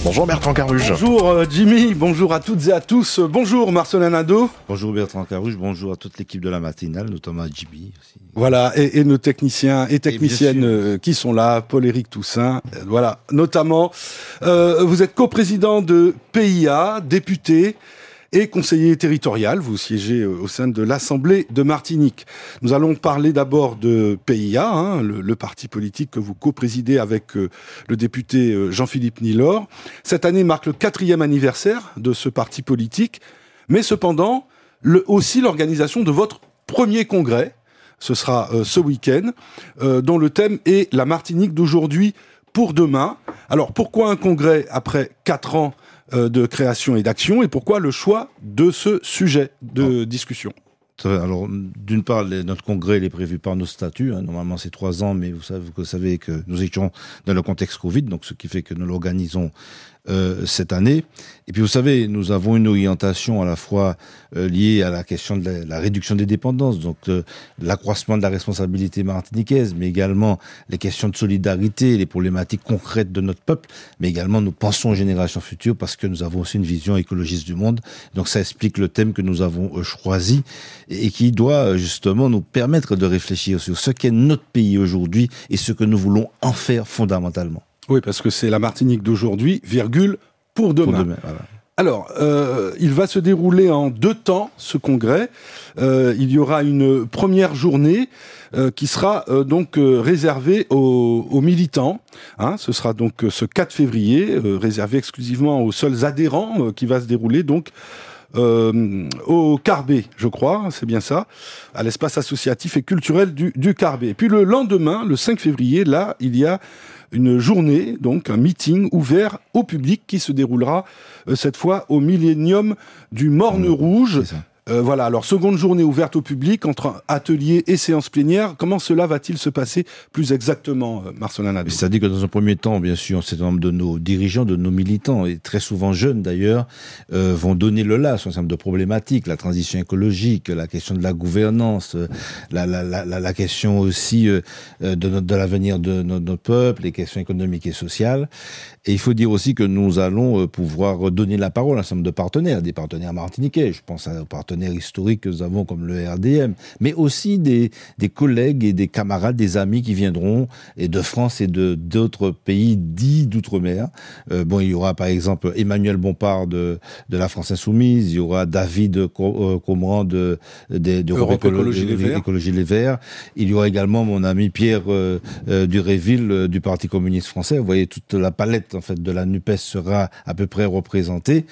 Bonjour Bertrand Caruge. Bonjour Jimmy, bonjour à toutes et à tous. Bonjour Marcelin Nadeau. Bonjour Bertrand Caruge, bonjour à toute l'équipe de la matinale, notamment à Jimmy aussi. Voilà, et nos techniciens et techniciennes qui sont là, Paul-Éric Toussaint, voilà, notamment. Vous êtes coprésident de PIA, député et conseiller territorial. Vous siégez au sein de l'Assemblée de Martinique. Nous allons parler d'abord de PIA, le parti politique que vous coprésidez avec le député Jean-Philippe Nilor. Cette année marque le 4e anniversaire de ce parti politique, mais cependant, aussi l'organisation de votre premier congrès. Ce sera ce week-end, dont le thème est « La Martinique d'aujourd'hui pour demain ». Alors, pourquoi un congrès après 4 ans de création et d'action, et pourquoi le choix de ce sujet de discussion? Alors, d'une part, notre congrès il est prévu par nos statuts. Normalement, c'est 3 ans, mais vous savez que nous étions dans le contexte Covid, donc ce qui fait que nous l'organisons cette année. Et puis, vous savez, nous avons une orientation à la fois liée à la question de la réduction des dépendances, donc l'accroissement de la responsabilité martiniquaise, mais également les questions de solidarité, les problématiques concrètes de notre peuple, mais également nous pensons aux générations futures parce que nous avons aussi une vision écologiste du monde. Donc, ça explique le thème que nous avons choisi et qui doit justement nous permettre de réfléchir sur ce qu'est notre pays aujourd'hui et ce que nous voulons en faire fondamentalement. Oui, parce que c'est la Martinique d'aujourd'hui, virgule, pour demain. Pour demain, voilà. Alors, il va se dérouler en 2 temps, ce congrès. Il y aura une première journée qui sera donc réservée aux militants. Ce sera donc ce 4 février, réservé exclusivement aux seuls adhérents, qui va se dérouler donc au Carbet, je crois, c'est bien ça, à l'espace associatif et culturel du Carbet. Et puis le lendemain, le 5 février, là, il y a une journée, donc un meeting ouvert au public qui se déroulera cette fois au Millénium du Morne Rouge. Voilà, alors seconde journée ouverte au public entre ateliers et séances plénières. Comment cela va-t-il se passer plus exactement, Marcelin Nadeau? C'est-à-dire que dans un premier temps, bien sûr, un certain nombre de nos dirigeants, de nos militants, et très souvent jeunes d'ailleurs, vont donner le là sur un certain nombre de problématiques, la transition écologique, la question de la gouvernance, la question aussi de l'avenir de notre peuple, les questions économiques et sociales. Et il faut dire aussi que nous allons pouvoir donner la parole à un certain nombre de partenaires, des partenaires martiniquais, je pense aux partenaires historiques que nous avons comme le RDM, mais aussi des collègues et des camarades, des amis qui viendront et de France et d'autres pays dits d'outre-mer. Il y aura par exemple Emmanuel Bompard de la France Insoumise, il y aura David Comran de Europe Écologie Les Verts, il y aura également mon ami Pierre Duréville du Parti communiste français. Vous voyez, toute la palette en fait de la NUPES sera à peu près représentée.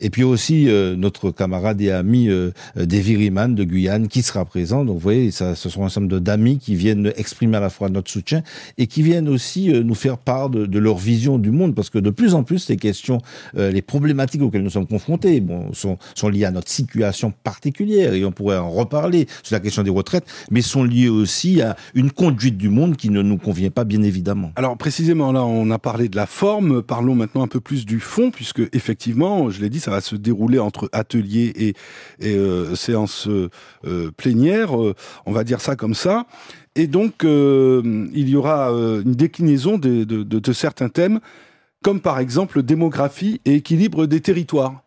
Et puis aussi notre camarade et ami Davy Riemann de Guyane qui sera présent. Donc vous voyez, ce sont un ensemble d'amis qui viennent exprimer à la fois notre soutien et qui viennent aussi nous faire part de leur vision du monde, parce que de plus en plus les questions, les problématiques auxquelles nous sommes confrontés, sont liées à notre situation particulière et on pourrait en reparler sur la question des retraites, mais sont liées aussi à une conduite du monde qui ne nous convient pas, bien évidemment. Alors précisément là, on a parlé de la forme, parlons maintenant un peu plus du fond, puisque effectivement, je l'ai dit, ça va se dérouler entre ateliers et séances plénières, on va dire ça comme ça. Et donc, il y aura une déclinaison de certains thèmes, comme par exemple démographie et équilibre des territoires.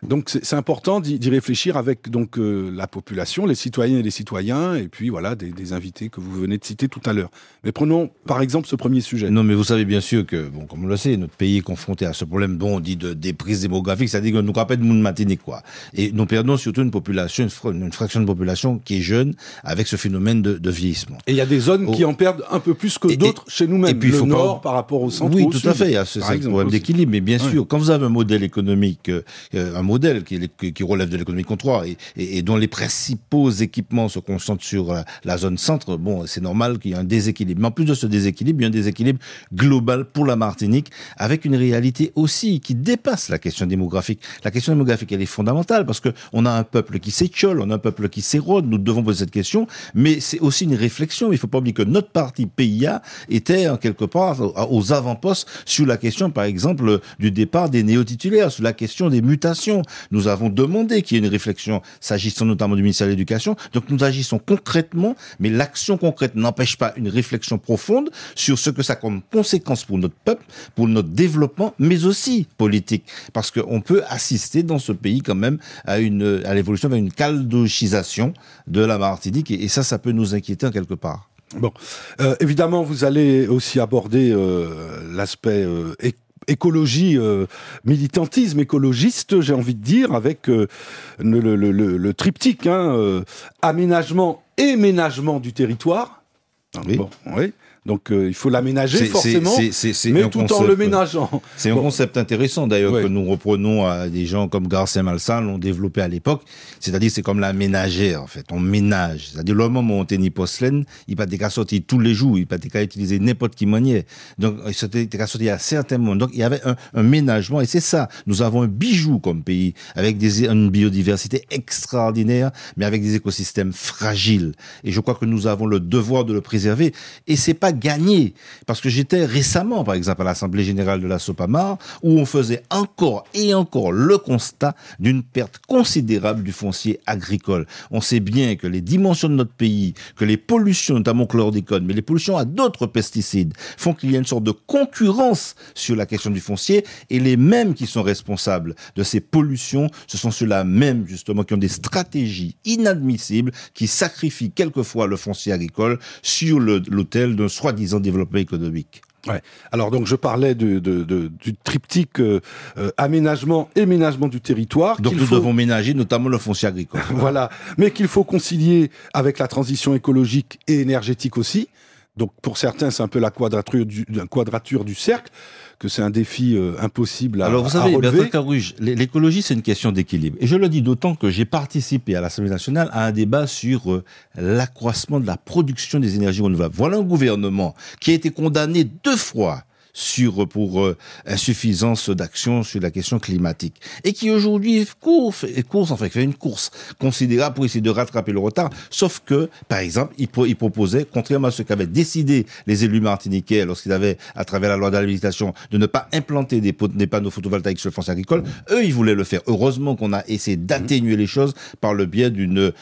Donc c'est important d'y réfléchir avec donc la population, les citoyennes et les citoyens, et puis voilà des invités que vous venez de citer tout à l'heure. Mais prenons par exemple ce premier sujet. Non, mais vous savez bien sûr que, comme on le sait, notre pays est confronté à ce problème dont on dit de déprise démographique, c'est-à-dire que nous rappelle de monde Martinique, quoi. Et nous perdons surtout une population, une fraction de population qui est jeune avec ce phénomène de vieillissement. Et il y a des zones qui en perdent un peu plus que d'autres chez nous-mêmes. Et puis le nord par rapport au centre. Oui, tout à fait. Il y a ce problème d'équilibre, mais bien sûr, quand vous avez un modèle économique, un modèle qui relève de l'économie de comptoir et dont les principaux équipements se concentrent sur la zone centre, c'est normal qu'il y ait un déséquilibre. Mais en plus de ce déséquilibre, il y a un déséquilibre global pour la Martinique, avec une réalité aussi qui dépasse la question démographique. La question démographique, elle est fondamentale, parce que on a un peuple qui s'étiole, on a un peuple qui s'érode, nous devons poser cette question, mais c'est aussi une réflexion. Il ne faut pas oublier que notre parti PIA était, en quelque part, aux avant-postes sur la question, par exemple, du départ des néo-titulaires, sur la question des mutations, réflexion. Nous avons demandé qu'il y ait une réflexion s'agissant notamment du ministère de l'Éducation. Donc nous agissons concrètement, mais l'action concrète n'empêche pas une réflexion profonde sur ce que ça a comme conséquence pour notre peuple, pour notre développement, mais aussi politique. Parce qu'on peut assister dans ce pays quand même à l'évolution vers une caldochisation de la Martinique, et ça peut nous inquiéter en quelque part. Bon, évidemment, vous allez aussi aborder l'aspect écologie, militantisme écologiste, j'ai envie de dire, avec le triptyque, aménagement et ménagement du territoire. Oui. Bon, oui. Donc il faut l'aménager forcément, mais tout en le ménageant. C'est un concept intéressant d'ailleurs que nous reprenons à des gens comme Garcin Malsal l'ont développé à l'époque. C'est-à-dire c'est comme la ménagère en fait, on ménage. C'est-à-dire le moment où on tenait porcelaine, il pas qu'à sortir tous les jours, il pas qu'à utiliser n'importe qui manière. Donc il s'était qu'à sortir à certains moments. Donc il y avait un ménagement, et c'est ça. Nous avons un bijou comme pays avec une biodiversité extraordinaire, mais avec des écosystèmes fragiles. Et je crois que nous avons le devoir de le préserver. Et c'est pas gagné. Parce que j'étais récemment, par exemple, à l'Assemblée Générale de la Sopamar, où on faisait encore et encore le constat d'une perte considérable du foncier agricole. On sait bien que les dimensions de notre pays, que les pollutions, notamment au chlordécone, mais les pollutions à d'autres pesticides, font qu'il y a une sorte de concurrence sur la question du foncier, et les mêmes qui sont responsables de ces pollutions, ce sont ceux-là même, justement, qui ont des stratégies inadmissibles, qui sacrifient quelquefois le foncier agricole sur l'autel d'un soi-disant développement économique. Ouais. Alors donc je parlais du triptyque aménagement et ménagement du territoire. Donc nous devons ménager notamment le foncier agricole. Voilà, mais qu'il faut concilier avec la transition écologique et énergétique aussi. Donc pour certains c'est un peu la quadrature du cercle, que c'est un défi impossible à relever. Alors vous savez, Bertrand Carruge, l'écologie c'est une question d'équilibre. Et je le dis d'autant que j'ai participé à l'Assemblée nationale à un débat sur l'accroissement de la production des énergies renouvelables. Voilà un gouvernement qui a été condamné 2 fois pour insuffisance d'action sur la question climatique, et qui aujourd'hui fait une course considérable pour essayer de rattraper le retard, sauf que, par exemple, il proposait, contrairement à ce qu'avaient décidé les élus martiniquais lorsqu'ils avaient, à travers la loi d'habilitation, de ne pas implanter des panneaux photovoltaïques sur le foncier agricole, eux, ils voulaient le faire. Heureusement qu'on a essayé d'atténuer les choses par le biais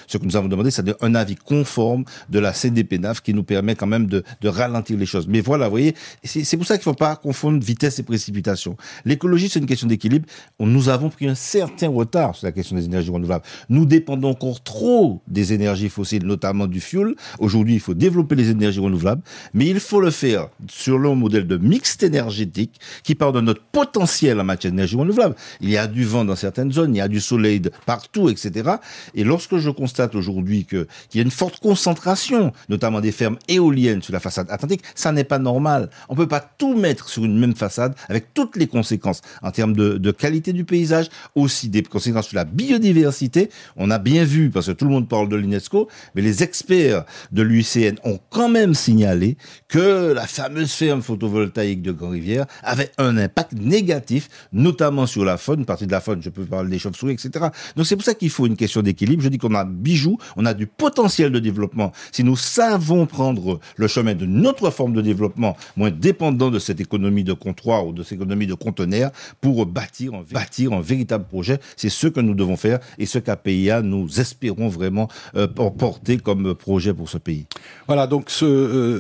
ce que nous avons demandé, c'est-à-dire un avis conforme de la CDPENAF qui nous permet quand même de ralentir les choses. Mais voilà, vous voyez, c'est pour ça qu'il faut pas confondre vitesse et précipitation. L'écologie, c'est une question d'équilibre. Nous avons pris un certain retard sur la question des énergies renouvelables. Nous dépendons encore trop des énergies fossiles, notamment du fioul. Aujourd'hui, il faut développer les énergies renouvelables, mais il faut le faire sur le modèle de mixte énergétique qui part de notre potentiel en matière d'énergie renouvelable. Il y a du vent dans certaines zones, il y a du soleil partout, etc. Et lorsque je constate aujourd'hui qu'il y a une forte concentration, notamment des fermes éoliennes sur la façade atlantique, ça n'est pas normal. On peut pas tout mettre sur une même façade, avec toutes les conséquences en termes de qualité du paysage, aussi des conséquences sur la biodiversité. On a bien vu, parce que tout le monde parle de l'UNESCO, mais les experts de l'UICN ont quand même signalé que la fameuse ferme photovoltaïque de Grand-Rivière avait un impact négatif, notamment sur la faune, une partie de la faune, je peux parler des chauves-souris, etc. Donc c'est pour ça qu'il faut une question d'équilibre. Je dis qu'on a un bijou, on a du potentiel de développement. Si nous savons prendre le chemin de notre forme de développement, moins dépendant de cette économie de comptoir ou de cette économie de conteneurs, pour bâtir un véritable projet, c'est ce que nous devons faire, et ce qu'à PIA nous espérons vraiment porter comme projet pour ce pays. Voilà, donc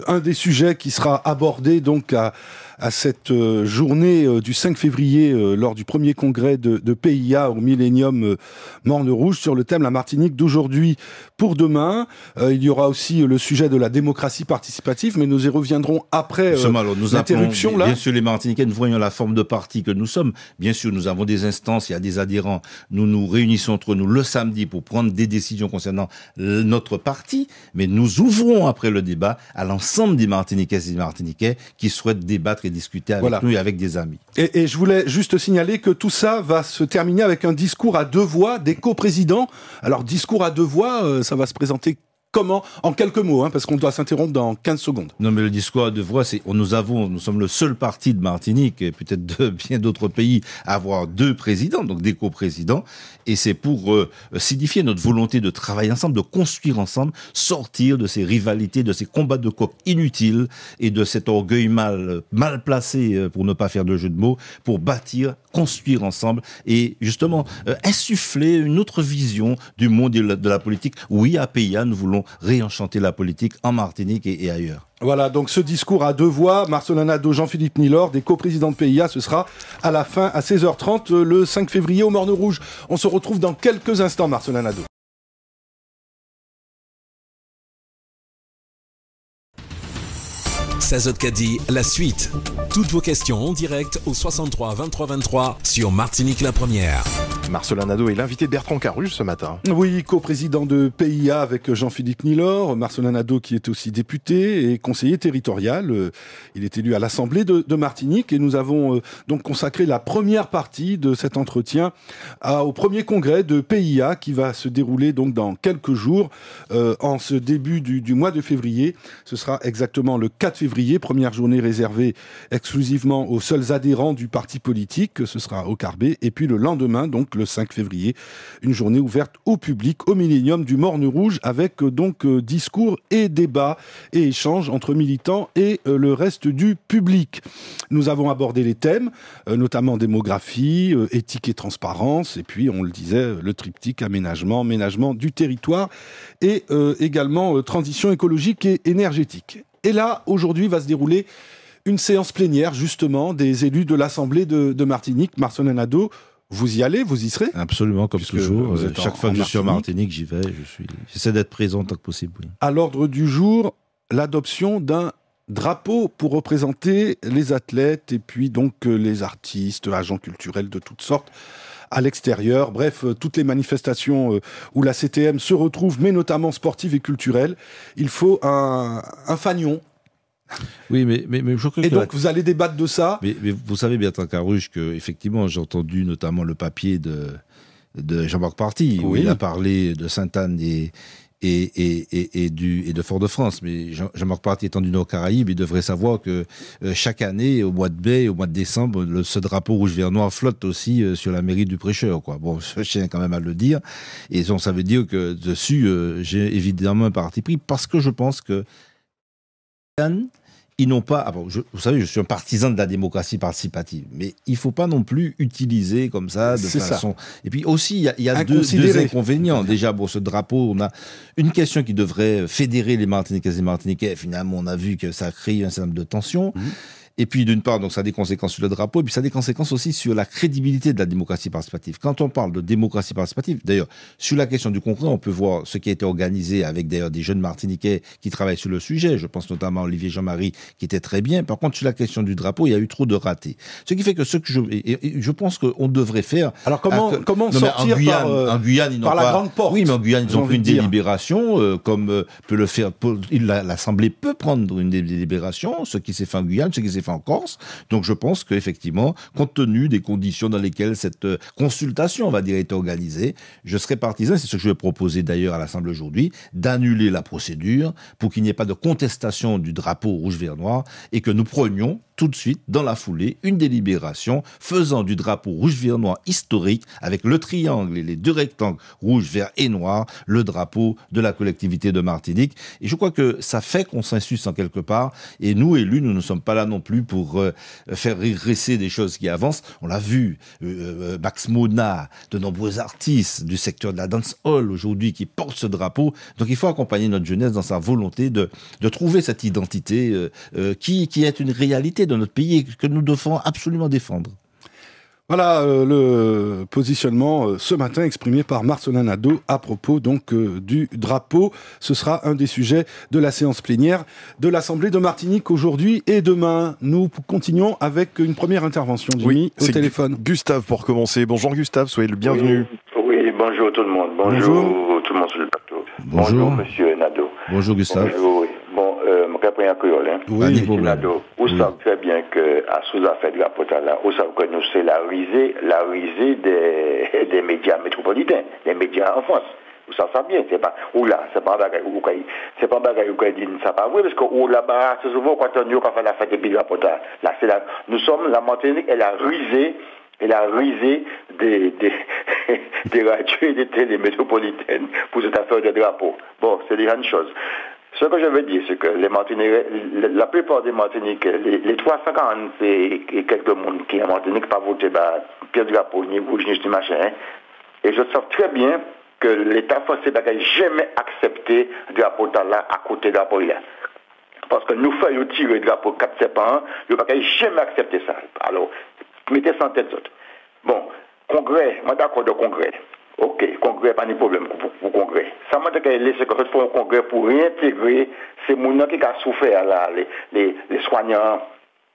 un des sujets qui sera abordé donc à cette journée du 5 février lors du premier congrès de PIA au Millennium Morne Rouge sur le thème La Martinique d'aujourd'hui pour demain. Il y aura aussi le sujet de la démocratie participative, mais nous y reviendrons après l'interruption. Bien sûr, les Martiniquais, nous voyons la forme de parti que nous sommes. Bien sûr, nous avons des instances, il y a des adhérents. Nous nous réunissons entre nous le samedi pour prendre des décisions concernant notre parti, mais nous ouvrons après le débat à l'ensemble des Martiniquaises et des Martiniquais qui souhaitent débattre et discuter avec nous et avec des amis. Et je voulais juste signaler que tout ça va se terminer avec un discours à 2 voix des coprésidents. Alors, discours à 2 voix, ça va se présenter Comment, en quelques mots, parce qu'on doit s'interrompre dans 15 secondes. Non, mais le discours à deux voix, c'est nous sommes le seul parti de Martinique, et peut-être de bien d'autres pays, à avoir 2 présidents, donc des coprésidents, et c'est pour signifier notre volonté de travailler ensemble, de construire ensemble, sortir de ces rivalités, de ces combats de coq inutiles, et de cet orgueil mal placé, pour ne pas faire de jeu de mots, pour bâtir, construire ensemble, et justement, insuffler une autre vision du monde et de la politique. Oui, à PIA, nous voulons réenchanter la politique en Martinique et ailleurs. Voilà, donc ce discours à 2 voix, Marcelin Nadeau, Jean-Philippe Nilor, des coprésidents de PIA, ce sera à la fin, à 16h30, le 5 février au Morne Rouge. On se retrouve dans quelques instants, Marcelin Nadeau. Sazot Kadi, la suite. Toutes vos questions en direct au 63 23 23 sur Martinique la Première. Marcelin Nadeau est l'invité de Bertrand Caruge ce matin. Oui, coprésident de PIA avec Jean-Philippe Nilor, Marcelin Nadeau qui est aussi député et conseiller territorial. Il est élu à l'Assemblée de Martinique et nous avons donc consacré la première partie de cet entretien au premier congrès de PIA qui va se dérouler donc dans quelques jours en ce début du mois de février. Ce sera exactement le 4 février, première journée réservée exclusivement aux seuls adhérents du parti politique, ce sera au Carbet, et puis le lendemain, donc le 5 février, une journée ouverte au public au Millénium du Morne Rouge avec donc discours et débats et échanges entre militants et le reste du public. Nous avons abordé les thèmes, notamment démographie, éthique et transparence, et puis on le disait, le triptyque aménagement du territoire et également transition écologique et énergétique. Et là, aujourd'hui, va se dérouler une séance plénière, justement, des élus de l'Assemblée de Martinique. Marcelin Nadeau, vous y allez, vous y serez? Absolument, comme toujours. Chaque fois que je suis en Martinique, j'y vais. J'essaie d'être présent tant que possible. Oui. À l'ordre du jour, l'adoption d'un drapeau pour représenter les athlètes et puis donc les artistes, agents culturels de toutes sortes à l'extérieur. Bref, toutes les manifestations où la CTM se retrouve, mais notamment sportive et culturelle. Il faut un fanion. Oui, mais je crois que... Et donc, vous allez débattre de ça. Mais vous savez, Bertrand Caruge, qu'effectivement, j'ai entendu notamment le papier de Jean-Marc Party, où il a parlé de Sainte-Anne et de Fort-de-France. Mais Jean-Marc Party étant du Nord-Caraïbe, il devrait savoir que chaque année, au mois de mai, au mois de décembre, ce drapeau rouge-vert-noir flotte aussi sur la mairie du Prêcheur, quoi. Bon, je tiens quand même à le dire. Et donc, ça veut dire que dessus, j'ai évidemment un parti pris parce que je pense que ils n'ont pas... vous savez, je suis un partisan de la démocratie participative, mais il ne faut pas non plus utiliser comme ça, de façon... Et puis aussi, il y a deux inconvénients. Déjà, ce drapeau, on a une question qui devrait fédérer les Martiniquais et les Martiniquais. Finalement, on a vu que ça crée un certain nombre de tensions. Et puis, d'une part, donc, ça a des conséquences sur le drapeau, et puis ça a des conséquences aussi sur la crédibilité de la démocratie participative. Quand on parle de démocratie participative, d'ailleurs, sur la question du congrès, on peut voir ce qui a été organisé avec d'ailleurs des jeunes Martiniquais qui travaillent sur le sujet. Je pense notamment à Olivier Jean-Marie, qui était très bien. Par contre, sur la question du drapeau, il y a eu trop de ratés. Ce qui fait que je pense qu'on devrait faire... Alors, comment sortir en Guyane, ils n'ont par pas... la grande porte? Oui, mais en Guyane, ils ont pris une délibération, comme peut le faire... L'Assemblée peut prendre une délibération, ce qui s'est fait en Guyane, ce qui s'est fait en Corse. Donc je pense qu'effectivement, compte tenu des conditions dans lesquelles cette consultation, on va dire, est organisée, je serais partisan, c'est ce que je vais proposer d'ailleurs à l'Assemblée aujourd'hui, d'annuler la procédure pour qu'il n'y ait pas de contestation du drapeau rouge-vert-noir et que nous prenions tout de suite, dans la foulée, une délibération faisant du drapeau rouge-vert-noir historique, avec le triangle et les 2 rectangles rouge, vert et noir, le drapeau de la collectivité de Martinique. Et je crois que ça fait consensus en quelque part. Et nous, élus, nous ne sommes pas là non plus pour faire régresser des choses qui avancent. On l'a vu, Max Mona, de nombreux artistes du secteur de la dance hall aujourd'hui qui portent ce drapeau. Donc il faut accompagner notre jeunesse dans sa volonté de trouver cette identité qui est une réalité de notre pays et que nous devons absolument défendre. Voilà le positionnement ce matin exprimé par Marcelin Nadeau à propos donc du drapeau. Ce sera un des sujets de la séance plénière de l'Assemblée de Martinique aujourd'hui et demain. Nous continuons avec une première intervention, Jimmy, au téléphone. Gustave pour commencer. Bonjour Gustave, soyez le bienvenu. Oui, bonjour tout le monde. Bonjour tout le monde sur le plateau. Bonjour monsieur Nadeau. Bonjour Gustave. Bonjour, oui. Bon, je reprends un créole. Oui, Nadeau. Vous savez très bien que à sous-affaire de la là, vous savez que nous c'est la risée des médias métropolitains, les médias en France. Vous ça bien, c'est pas, ou là, c'est pas un bagage, c'est pas un bagage, ou dit, ça pas vrai, parce que, ou là-bas, c'est souvent quand on fait la fête et puis drapeau là, c'est là, nous sommes, la Martinique, elle a risé des radios et des télé métropolitaines pour cette affaire de drapeau. Bon, c'est des grandes choses. Ce que je veux dire, c'est que les Martiniquais, la plupart des Martiniquais, les 340 et quelques monde qui en Martinique pas voté Pierre Drapeau, ni Rouge, ni machin, hein, et je sais très bien que l'État français n'a jamais accepté le drapeau là à côté de drapeau là. Parce que nous faisons tirer le drapeau 4 septembre, il n'a jamais accepté ça. Alors, mettez ça en tête. Bon, congrès, moi d'accord de congrès. Ok, congrès, pas de problème pour congrès. Ça m'a dit qu'il laisse qu'on fait un congrès pour réintégrer ces gens qui ont souffert là, les soignants.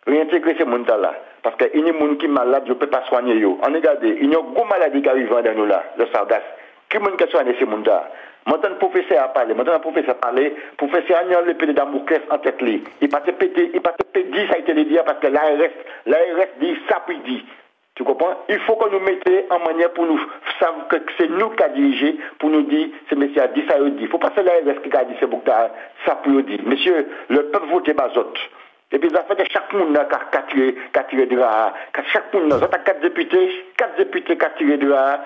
Réintégrer ces gens là. Parce qu'il y a des gens qui sont malades, je ne peux pas soigner. On regarde, il y a une maladie qui arrive dans nous là, le sardas. Qui est-ce qui soigne ces gens là? Maintenant, le professeur a parlé. Le professeur a mis le pédé d'amour en tête. Il pas te péter, ça a été le dire parce que l'ARS dit, ça puis dit. Tu comprends? Il faut que nous mettions en manière pour nous savoir que c'est nous qui avons dirigé, pour nous dire, ce monsieur a dit, ça il dit. Il ne faut pas que l'ARS qui a dit, c'est pour que ça puis dire. Monsieur, le peuple vote Bazot. Et puis, ça fait que chaque monde qui a tiré de là. Chaque monde, ça a 4 députés qui ont tiré de là.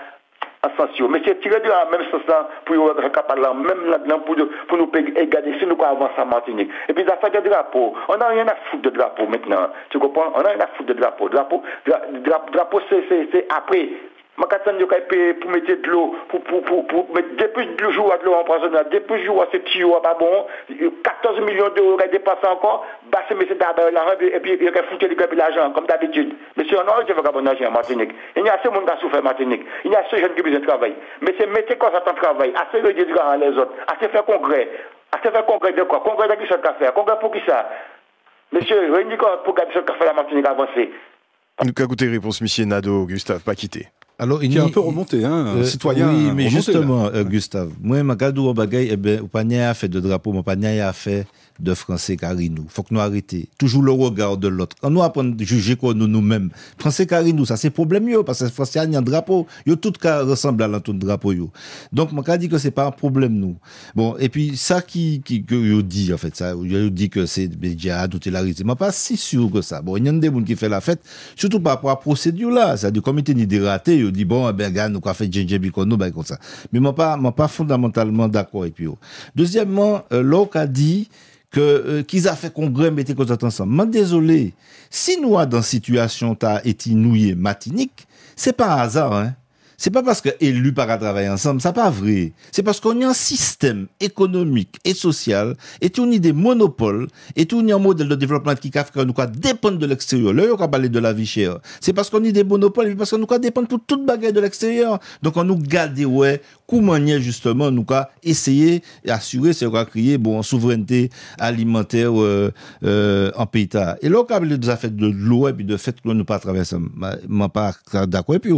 Ascension. Mais c'est tiré de la même sens pour être capable même là-dedans pour nous égaler si nous avancer en Martinique. Et puis, ça fait des drapeaux. On n'a rien à foutre de drapeau maintenant. Tu comprends? On n'a rien à foutre de drapeau. Drapeau, c'est après. Ma personne qui paye pour mettre de l'eau, pour mettre depuis le jour à de l'eau empoisonnée, depuis le jour à ce tuyau pas bon, 14 millions d'euros qui dépassent encore, bah c'est monsieur d'abord l'argent et puis il a foutu l'argent comme d'habitude. Monsieur, on a eu un bon argent en Martinique. Il y a assez de monde qui a souffert en Martinique. Il y a assez de jeunes qui ont besoin de travail. Mais c'est mettre quoi ça en travail, assez de dire les autres, assez faire congrès. Assez faire congrès de quoi? Congrès de qui ça fait? Congrès pour qui ça? Monsieur, réunis pour garder ce café la Martinique avancée. Nous avons écouté réponse monsieur Nadeau, Gustave, pas quitté. Alors, il est un peu remonté, hein, citoyen. Oui, mais remonté, justement, Gustave, moi, ma gadou au bagay, eh ben, ou pas n'y a fait de drapeau, mais pas n'y a fait de français carinou. Faut que nous arrêtions. Toujours le regard de l'autre. On nous apprend à juger quoi nous-mêmes. Français carinou, ça c'est problème yo, parce que français a un drapeau, yo tout cas ressemble à l'entour de drapeau yo. Donc, moi, dit que c'est pas un problème nous. Bon, et puis, ça que yo dit, en fait, ça, yo dit que c'est déjà tout la risée. Moi, pas si sûr que ça. Bon, il y a des gens qui fait la fête, surtout par rapport à la procédure là. C'est-à-dire, comme il ni dératé, yo dit, bon, ben, gars, nous, quoi fait Djenje Bikono, ben, comme ça. Mais moi, pas fondamentalement d'accord, et puis, yo. Deuxièmement, l'autre a dit, qu'ils a fait congrès, mettez cause ensemble. Mais désolé, si nous a dans situation t'as été nouillé Martinique, c'est pas un hasard, hein. C'est pas parce que élus par travailler ensemble, ça pas vrai. C'est parce qu'on y a un système économique et social, et tout y a des monopoles, et tout y a un modèle de développement qui nous dépend de l'extérieur. Là, on va parler de la vie chère. C'est parce qu'on y a des monopoles, et parce qu'on nous dépend pour toute bagarre de l'extérieur. Donc, on nous garde, ouais, comment justement, nous essayer et assurer, c'est qu'on crier, bon, souveraineté alimentaire, en pays. Et là, on va parler des affaires de l'eau, et puis de fait que nous pas traverser, moi pas d'accord, et puis,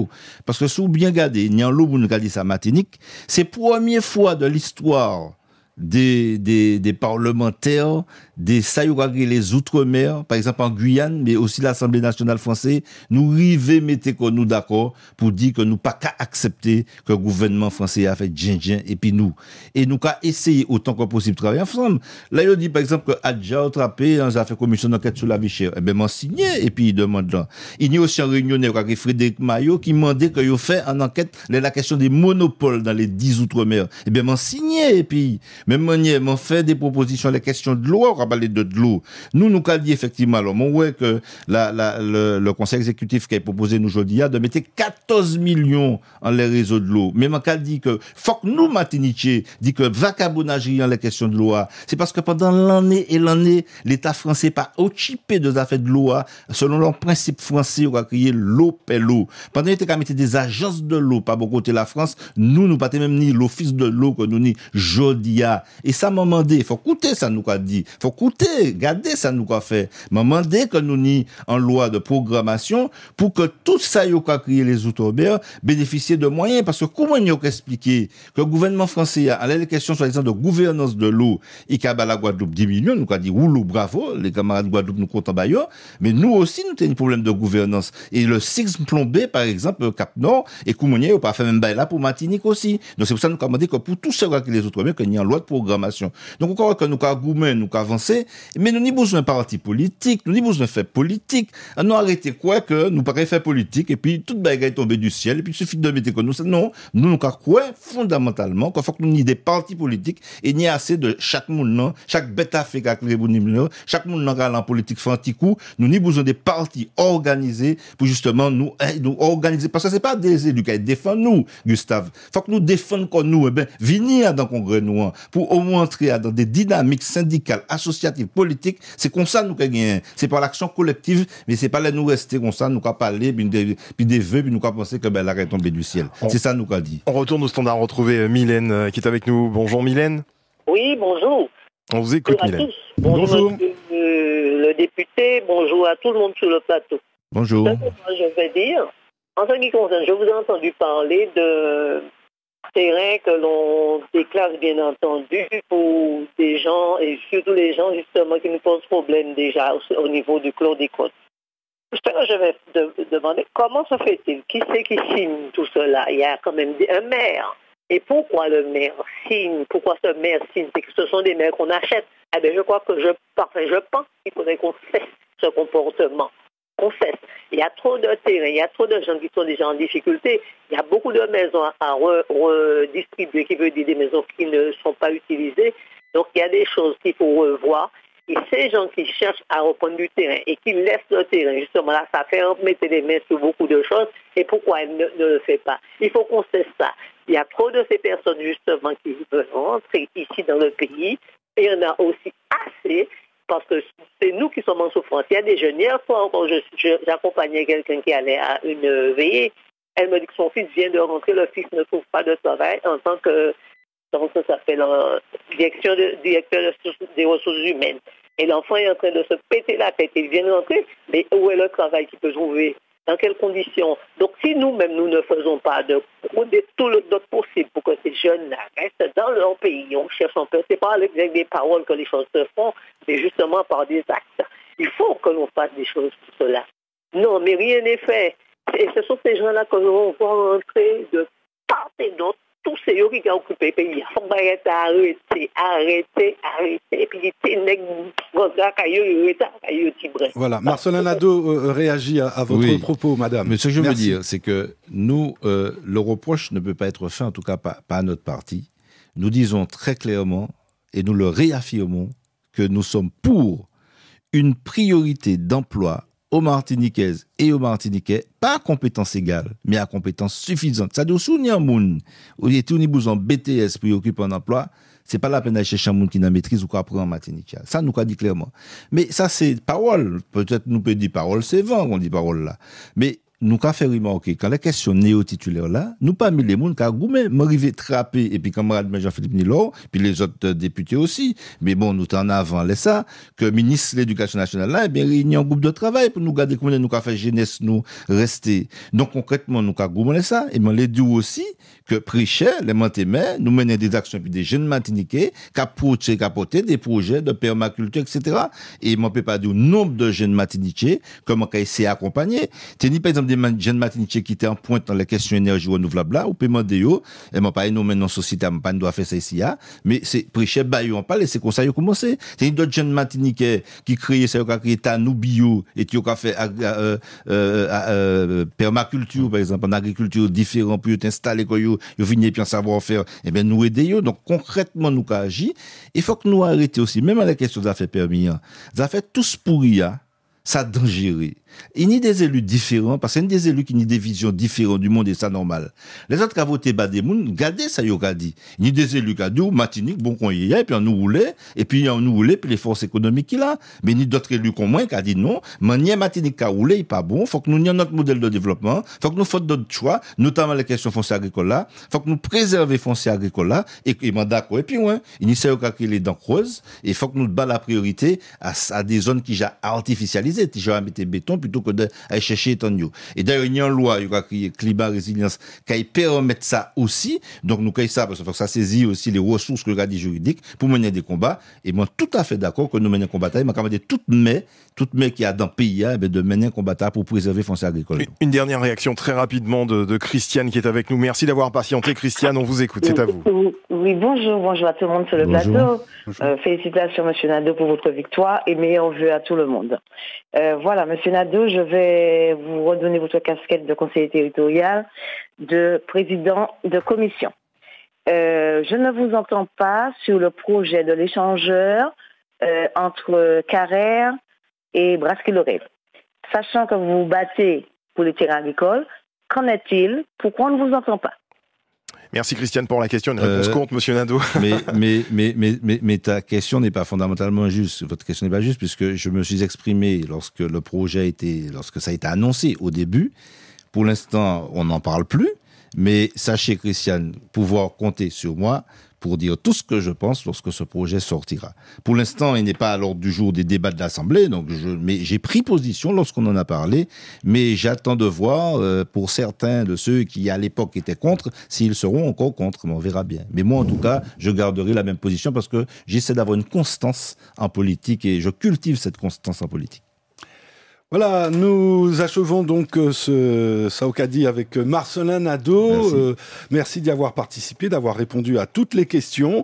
parce que sous bien regardez, il y a un lot pour nous garder ça Martinique. C'est la première fois de l'histoire des parlementaires, des saïouagri les outre-mer, par exemple en Guyane, mais aussi l'Assemblée nationale française, nous river mettez que nous d'accord pour dire que nous pas qu'à accepter que le gouvernement français a fait djin et puis nous. Et nous qu'à essayer autant que possible de travailler ensemble. Là, il dit par exemple que Adja Otrapé, a fait commission d'enquête sur la vie chère. Eh ben, m'en signé, et puis il demande là. Il y a aussi un réunion avec Frédéric Maillot qui demandait qu'il ait fait en enquête la question des monopoles dans les 10 outre-mer. Eh ben, m'en signé, et puis, même manière, m'en fait des propositions, les questions de l'eau, on va parler de l'eau. Nous qu'a dit effectivement, alors, mon ouais que le conseil exécutif qui a proposé nous aujourd'hui, de mettre 14 millions en les réseaux de l'eau. Mais mon qu'a dit que, faut que nous, Martiniquais, dit que vagabondagerie en les questions de l'eau, c'est parce que pendant l'année, l'État français pas occupé de affaires de l'eau, selon leur principe français, on va crier l'eau paie l'eau. Pendant qu'il a mis des agences de l'eau, pas beaucoup côté la France, nous pas même ni l'office de l'eau que nous ni Jodia. là. Et ça m'a demandé, faut écouter ça nous a dit, faut écouter, garder ça nous a fait. M'a demandé que nous ni en loi de programmation pour que tout ça yo qu'a créé les outre-mer bénéficier de moyens parce que comment nous expliquer que le gouvernement français a les questions sur exemple de gouvernance de l'eau et qu'a la Guadeloupe 10 millions nous a dit oulou bravo les camarades Guadeloupe nous comptent bayo mais nous aussi nous avons un problème de gouvernance et le Six plombé par exemple Cap Nord et Koumounier n'a pas fait même bail là pour Martinique aussi donc c'est pour ça nous avons demandé que pour tout ce que les outre-mer qu'il y a une loi de programmation donc encore que nous avons gourmé nous avons avancé mais nous n'avons besoin de parti politique nous n'avons besoin de faire politique nous arrêter quoi que nous paraît faire politique et puis toute bagaille tomber du ciel et puis il suffit de mettre que nous non nous avons quoi fondamentalement qu'il faut que nous ayons des partis politiques et il y a assez de chaque monde chaque bête à fait chaque monde dans politique fanticou nous avons besoin des partis organisés pour justement nous organiser parce que c'est pas des élus qui défendent nous Gustave faut que nous défendons comme nous venir dans le congrès nous pour au moins entrer dans des dynamiques syndicales associatives politiques c'est comme ça nous gagnons c'est par l'action collective mais c'est pas là nous rester comme ça nous qu'à parler puis des vœux puis nous qu'à penser que la est tombée du ciel c'est ça nous qu'a dit on retourne au standard retrouver Mylène qui est avec nous bonjour Mylène oui bonjour on vous écoute Mylène bonjour. Le député, bonjour à tout le monde sur le plateau. Bonjour. Je vais dire, en ce qui concerne, je vous ai entendu parler de terrain que l'on déclare bien entendu pour des gens, et surtout les gens justement qui nous posent problème déjà au niveau du chlordécone. Je vais demander comment se fait-il? Qui c'est qui signe tout cela? Il y a quand même un maire. Et pourquoi le maire signe? Pourquoi ce maire signe? C'est que ce sont des maires qu'on achète. Eh bien, je crois que je pense qu'il faudrait qu'on cesse ce comportement. Qu'on cesse. Il y a trop de terrain, il y a trop de gens qui sont déjà en difficulté. Il y a beaucoup de maisons à redistribuer, qui veut dire des maisons qui ne sont pas utilisées. Donc, il y a des choses qu'il faut revoir. Et ces gens qui cherchent à reprendre du terrain et qui laissent le terrain, justement là, ça fait mettre les mains sur beaucoup de choses. Et pourquoi ils ne le font pas? Il faut qu'on cesse ça. Il y a trop de ces personnes, justement, qui veulent rentrer ici dans le pays. Et il y en a aussi assez, parce que c'est nous qui sommes en souffrance. Il y a des jeunes. Hier soir, quand j'accompagnais quelqu'un qui allait à une veillée, elle me dit que son fils vient de rentrer, le fils ne trouve pas de travail en tant que, donc ça s'appelle directeur des ressources humaines. Et l'enfant est en train de se péter la tête. Il vient de rentrer, mais où est le travail qu'il peut trouver? Dans quelles conditions? Donc, si nous-mêmes, nous ne faisons pas tout le possible pour que ces jeunes-là restent dans leur pays, on cherche un peu, c'est pas avec des paroles que les choses se font, mais justement par des actes. Il faut que l'on fasse des choses pour cela. Non, mais rien n'est fait. Et ce sont ces gens-là que l'on voit rentrer de part et d'autre. Tous ces gens qui ont occupé le pays, il faut arrêter. Et puis, voilà, Marcelin Nadeau réagit à votre propos, madame. Mais ce que je veux dire, c'est que nous, le reproche ne peut pas être fait, en tout cas pas à notre parti. Nous disons très clairement, et nous le réaffirmons, que nous sommes pour une priorité d'emploi aux Martiniquaises et aux Martiniquais, pas à compétence égale, mais à compétence suffisante. Ça doit soutenir un monde où il y a tout niveau en BTS pour occuper un emploi, c'est pas la peine d'aller chercher un monde qui n'a maîtrise ou qui apprend en Martinique. Ça, nous, qu'a dit clairement. Mais ça, c'est parole. Peut-être nous peut dire parole, c'est vent, on dit parole là. Mais nous qu'a fait remarquer, quand la question néo-titulaire là, nous pas mis les mondes, car goumé, m'arrivé trapper, et puis camarade Jean-Philippe Nilor, puis les autres députés aussi, mais bon, nous t'en avant, laisse ça, que ministre de l'Éducation nationale là, eh bien, réunit un groupe de travail pour nous garder comment nous qu'a fait jeunesse, nous rester. Donc, concrètement, nous qu'a goumé ça, et bien, les deux aussi, que prêcher, les Montémais, nous mener des actions, puis des jeunes Martiniquais, capoter des projets de permaculture, etc. Et, m'en peut pas dire, nombre de jeunes Martiniquais, comment qu'a essayé d'accompagner. Tenez, par exemple, des jeunes Martiniquais qui étaient en pointe dans les questions énergie renouvelable là, ou paiement de yo, et m'en pas nous maintenant société, m'en pas doit faire ça ici, mais c'est prêcher baillot, on parle, c'est comme ça, ils ont commencé. C'est d'autres jeunes Martiniquais qui créent, ça, qui a créé Tanou Bio, et qui ont fait, permaculture, par exemple, en agriculture différent, puis t'installer, quoi, yo venez puis en savoir-faire, eh ben, nous aider yo. Donc, concrètement, nous agir. Il faut que nous arrêtions aussi, même à la question des affaires permis, des affaires tous pourris, ça dangereux. Il y a des élus différents, parce qu'il y a des élus qui ont des visions différentes du monde et ça normal. Les autres qui ont voté Bademoun, regardez ça, ils ont dit. Il y a des élus qui ont dit, Martinique, bon qu'on y est, et puis on nous roulait, et puis on nous roulait, puis les forces économiques qu'il a. Mais il y a d'autres élus comme moi qui ont dit non, manière Martinique qui a roulé, il n'est pas bon, faut que nous ayons notre modèle de développement, faut que nous fassions d'autres choix, notamment les questions foncières agricoles là, faut que nous préservions foncières agricoles là, et d'accord. Et puis, ouais, il y a les dents creuses, et faut que nous bat la priorité à des zones qui sont artificialisées, qui ont mis béton, plutôt que d'aller chercher étonio. Et d'ailleurs, il y a une loi, il y a climat résilience, qui permet ça aussi. Donc, nous caillons ça, parce qu'il faut que ça saisit aussi les ressources que le juridique pour mener des combats. Et moi, tout à fait d'accord que nous menons un combat. Mais quand même, toute mais qui a dans le pays, de mener un combat pour préserver foncier agricole. Une dernière réaction très rapidement de Christiane qui est avec nous. Merci d'avoir patienté, Christiane. On vous écoute, c'est à vous. Oui, bonjour à tout le monde sur le plateau. Félicitations, Monsieur Nadeau, pour votre victoire et meilleurs vœux à tout le monde. Voilà, Monsieur Nadeau, je vais vous redonner votre casquette de conseiller territorial, de président de commission. Je ne vous entends pas sur le projet de l'échangeur entre Carrère et Brasquille-Lorraine. Sachant que vous vous battez pour les terrains agricoles, qu'en est-il? Pourquoi on ne vous entend pas? Merci Christiane pour la question. Une réponse courte, Monsieur Nadeau. Mais ta question n'est pas fondamentalement juste. Votre question n'est pas juste puisque je me suis exprimé lorsque ça a été annoncé au début. Pour l'instant, on n'en parle plus. Mais sachez, Christiane, pouvoir compter sur moi pour dire tout ce que je pense lorsque ce projet sortira. Pour l'instant, il n'est pas à l'ordre du jour des débats de l'Assemblée, mais j'ai pris position lorsqu'on en a parlé, mais j'attends de voir pour certains de ceux qui à l'époque étaient contre, s'ils seront encore contre, mais on verra bien. Mais moi, en tout cas, je garderai la même position parce que j'essaie d'avoir une constance en politique et je cultive cette constance en politique. Voilà, nous achevons donc ce Saocadi avec Marcelin Nadeau. Merci d'y avoir participé, d'avoir répondu à toutes les questions.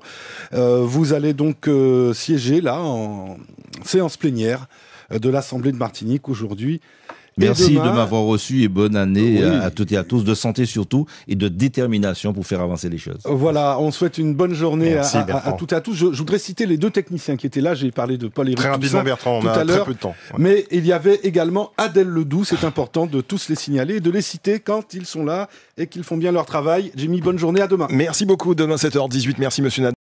Vous allez donc siéger là en séance plénière de l'Assemblée de Martinique aujourd'hui. Merci de m'avoir reçu et bonne année à toutes et à tous, de santé surtout et de détermination pour faire avancer les choses. Voilà, on souhaite une bonne journée à toutes et à tous. Je voudrais citer les deux techniciens qui étaient là. J'ai parlé de Paul-Éric très rapidement, Bertrand, on a très peu de temps. Ouais. Mais il y avait également Adèle Ledoux. C'est important de tous les signaler et de les citer quand ils sont là et qu'ils font bien leur travail. Jimmy, bonne journée, à demain. Merci beaucoup, demain 7h18. Merci Monsieur Nadeau.